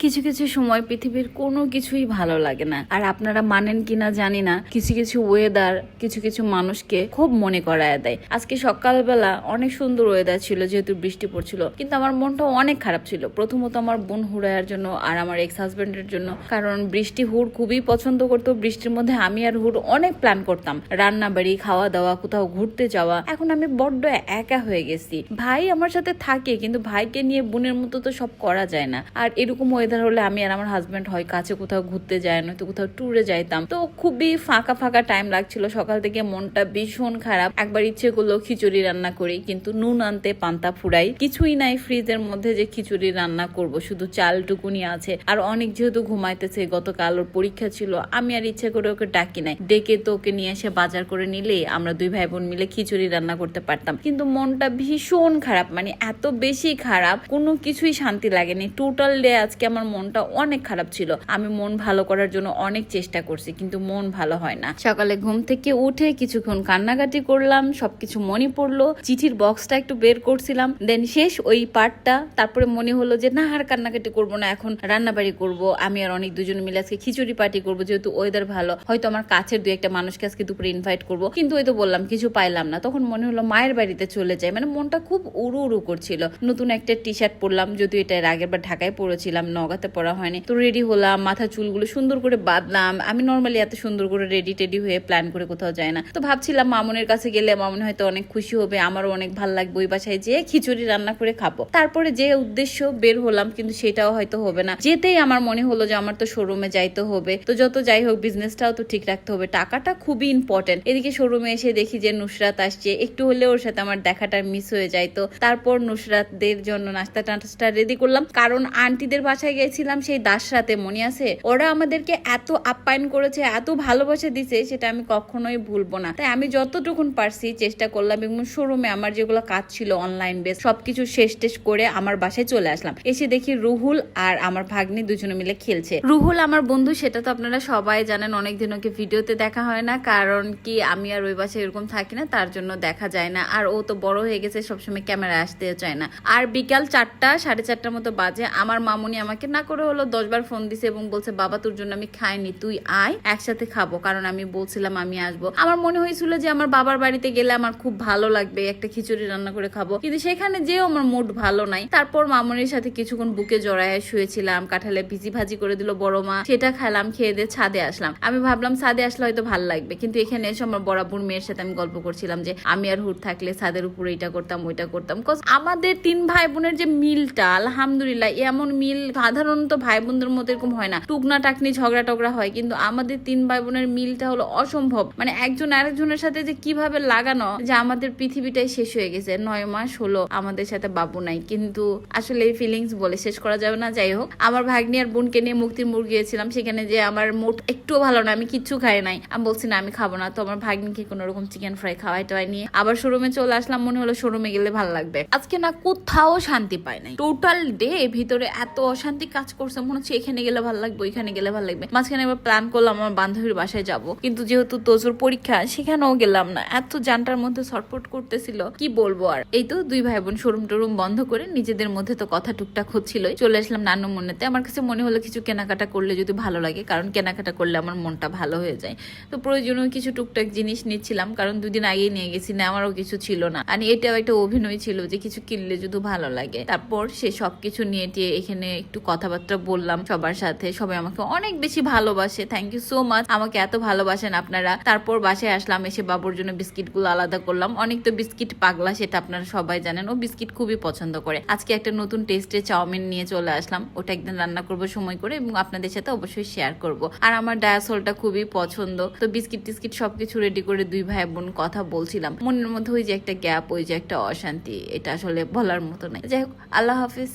কিছু কিছু সময় পৃথিবীর কোনো কিছুই ভালো লাগে না। আর আপনারা মানেন কিনা জানি না, কিছু কিছু ওয়েদার কিছু কিছু মানুষকে খুব মনে করায় দেয়। আজকে সকালবেলা অনেক সুন্দর ওয়েদার ছিল, যেহেতু বৃষ্টি পড়ছিল, কিন্তু আমার মনটা অনেক খারাপ ছিল। প্রথমত আমার বোন হুড়াইয়ার জন্য আর আমার এক্স হাজবেন্ডের জন্য, কারণ বৃষ্টি হুড় খুবই পছন্দ করতো। বৃষ্টির মধ্যে আমি আর হুড় অনেক প্ল্যান করতাম, রান্না বাড়ি, খাওয়া দাওয়া, কোথাও ঘুরতে যাওয়া। এখন আমি বড্ড একা হয়ে গেছি। ভাই আমার সাথে থাকে, কিন্তু ভাইকে নিয়ে বোনের মতো তো সব করা যায় না। আর এরকম ওয়েদার হলে আমি আর আমার হাজবেন্ড হয় কাছে কোথাও ঘুরতে যায়, নয়তো কোথাও ট্যুরে যাইতাম। তো খুবই ফাঁকা ফাঁকা টাইম লাগছিল। সকাল থেকে মনটা ভীষণ খারাপ। একবার ইচ্ছে করলো খিচুড়ি রান্না করি, কিন্তু নুন আনতে পান্তা ফুরাই, কিছুই নাই ফ্রিজের মধ্যে যে খিচুড়ি রান্না করব, শুধু চালটুকুনি আছে। আর অনেক যেহেতু ঘুমাইতেছে, গতকাল ওর পরীক্ষা ছিল, আমি আর ইচ্ছে করে ওকে ডাকি নাই। ডেকে তো ওকে নিয়ে এসে বাজার করে নিলে আমরা দুই ভাই বোন মিলে খিচুড়ি রান্না করতে পারতাম। কিন্তু মনটা ভীষণ খারাপ, মানে এত বেশি খারাপ, কোনো কিছুই শান্তি লাগেনি। টোটাল ডে আজকে আমার মনটা অনেক খারাপ ছিল। আমি মন ভালো করার জন্য অনেক চেষ্টা করছি, কিন্তু মন ভালো হয় না। সকালে ঘুম থেকে উঠে কিছুক্ষণ কান্নাকাটি করলাম, সবকিছু মনে পড়লো, চিঠির বক্সটা একটু বের করছিলাম, দেন শেষ ওই পার্টটা। তারপরে মনে হলো যে না, আর কান্নাকাটি করবো না, এখন রান্নাবাড়ি করব। আমি আর অনেক দুজন মিলে আজকে খিচুড়ি পার্টি করবো, যেহেতু ওয়েদার ভালো। হয়তো আমার কাছের দুই একটা মানুষকে আজকে দুপুরে ইনভাইট করবো, কিন্তু ওই তো বললাম কিছু পাইলাম না। তখন মনে হলো মায়ের বাড়িতে চলে যাই, মানে মনটা খুব উড়ু উড়ু করছিল। নতুন একটা টি শার্ট পরলাম, যদিও এটা এর আগের বার ঢাকায় পরেছিলাম, নগাতে পরা হয়নি। তো রেডি হলাম, মাথা চুলগুলো সুন্দর করে বাঁধলাম। আমি নর্মালি এত সুন্দর করে রেডি টেডি হয়ে প্ল্যান করে কোথাও যায় না। তো ভাবছিলাম মামুনের কাছে গেলে মামুন হয়তো অনেক খুশি হবে, আমারও অনেক ভালো লাগবে, ওই বাসায় যে খিচুড়ি রান্না করে খাবো। তারপরে যে উদ্দেশ্য বের হলাম, কিন্তু সেটাও হয়তো হবে না। যেতেই আমার মনে হলো যে আমার তো শোরুমে যাইতে হবে। তো যত যাই হোক, বিজনেসটাও তো ঠিক রাখতে হবে, টাকাটা খুবই ইম্পর্টেন্ট। এদিকে শোরুমে এসে দেখি যে নুসরাত আসছে, একটু হলে ওর সাথে আমার দেখাটা মিস হয়ে যাইতো। তারপর নুসরাতদের জন্য নাস্তা টাস্তা রেডি করলাম, কারণ আন্টিদের বাসায় গেছিলাম সেই দাসরাতে, মনে আছে? ওরা আমাদেরকে এত আপ্যায়ন করেছে, এত ভালোবাসা দিছে, সেটা আমি কখনোই ভুলবো না। তাই আমি যতটুকুন পারছি চেষ্টা করলাম, এবং শোরুমে আমার যেগুলো কাজ ছিল অনলাইন বেস সবকিছু শেষ টেস করে আমার বাসায় চলে আসলাম। এসে দেখি রুহুল আর আমার ভাগ্নি দুজনে মিলে খেলছে। রুহুল আমার বন্ধু, সেটা তো আপনারা সবাই জানেন। অনেকদিন ওকে ভিডিওতে দেখা হয় না, কারণ কি আমি আর ওই বাসায় এরকম থাকি না, তার জন্য দেখা যায় না। আর ও তো বড় হয়ে গেছে, সবসময় ক্যামেরায় আসতেও চায় না। আর বিকাল 4টা 4:30 মতো বাজে, আমার মামুনি আমাকে না করে হলো 10 বার ফোন দিছে এবং বলছে বাবা তোর জন্য আমি খাইনি, তুই আয় একসাথে খাবো। কারণ আমি বলছিলাম আমি আসবো। আমার মনে হয়েছিল যে আমার বাবার বাড়িতে গেলে আমার খুব ভালো লাগবে, একটা খিচুড়ি রান্না করে খাবো, কিন্তু সেখানে যেও আমার মুড ভালো নাই। তারপর মামুনির সাথে কিছুক্ষণ বুকে জড়ায় শুয়েছিলাম। কাঁঠালে ভিজি ভাজি করে দিল বড় মা, সেটা খেলাম। খেয়ে দিয়ে ছাদে আসলাম। আমি ভাবলাম ছাদে আসলে হয়তো ভালো লাগবে, কিন্তু এখানে এসে আমার বরাবর মেয়ের সাথে আমি গল্প করছিলাম যে আমি আর হুড় থাকলে ছাদের উপরে এটা করতাম ওইটা করতাম। আমাদের 3 ভাই বোনের যে মিলটা, আলহামদুলিল্লাহ, এমন মিল সাধারণত ভাই বোনদের মধ্যে এরকম হয় না। টুকনা টাকনি ঝগড়া টগড়া হয়, কিন্তু আমাদের 3 ভাই বোনের মিলটা হলো অসম্ভব। মানে একজন আরেকজনের সাথে যে কিভাবে লাগানো, যে আমাদের পৃথিবীটাই শেষ হয়ে গেছে। 9 মাস হলো আমাদের সাথে বাবু নাই, কিন্তু আসলে এই ফিলিংস বলে শেষ করা যাবে না। যাই হোক, আমার ভাগ্নি আর বোনকে নিয়ে মুক্তির মোড় গিয়েছিলাম। সেখানে যে আমার মুড একটু ভালো না, আমি কিচ্ছু খাই নাই। আমি বলছি না আমি খাবো না। তো আমার ভাগ্নিকে কোনো রকম চিকেন ফ্রাই খাওয়াই টাওয়াই নিয়ে আবার শোরুমে চলে আসলাম। মনে হলো শোরুমে গেলে ভালো লাগবে। আজকে না কোথাও শান্তি পাই নাই। টোটাল ডে ভিতরে এত অশান্তি কাজ করছে, মনে হচ্ছে এখানে গেলে ভালো লাগবে, ওইখানে গেলে ভালো লাগবে। মাঝখানে এবার প্ল্যান করলাম আমার বান্ধবীর বাসায় যাব, কিন্তু যেহেতু তোজোর পরীক্ষা, সেখানেও গেলাম না। এত জানটার মধ্যে ছটফট করতেছিল, কি বলবো। আর এই তো দুই ভাই বোন শোরুম টোরুম বন্ধ করে নিজেদের মধ্যে তো কথা টুকটাক হচ্ছিল। চলে আসলাম নানু মনেতে। আমার কাছে মনে হলো কিছু কেনাকাটা করলে যদি ভালো লাগে, কারণ কেনাকাটা করলে আমার মনটা ভালো হয়ে যায়। তো প্রয়োজনীয় কিছু টুকটাক জিনিস নিচ্ছিলাম, কারণ 2 দিন আগেই নিয়ে গেছি, না আমারও কিছু ছিল না। আর এটাও একটা অভিনয় ছিল যে কিছু কিনলে যদি ভালো লাগে। তারপর সে সবকিছু নিয়ে টিয়ে এখানে একটু কথাবার্তা বললাম সবার সাথে। সবাই আমাকে অনেক বেশি ভালোবাসে, থ্যাংক ইউ সো মাচ, আমাকে এত ভালোবাসেন আপনারা। তারপর বাসায় আসলাম, এসে বাবুর জন্য বিস্কিট গুলো আলাদা করলাম। অনেক তো বিস্কিট পাগলা, সেটা আপনারা সবাই জানেন, ও বিস্কিট খুবই পছন্দ করে। আজকে একটা নতুন টেস্টের চাউমিন নিয়ে চলে আসলাম, ওটা একদিন রান্না করবো সময় করে এবং আপনাদের সাথে অবশ্যই শেয়ার করব। আর আমার ডায়াসলটা খুবই পছন্দ। তো বিস্কিট টিস্কিট সবকিছু রেডি করে দুই ভাই বোন কথা বলছিলাম। মনের মধ্যে ওই যে একটা গ্যাপ, ওই যে একটা অশান্তি, এটা আসলে বলার মতো নাই। যাই হোক, আল্লাহ হাফিজ।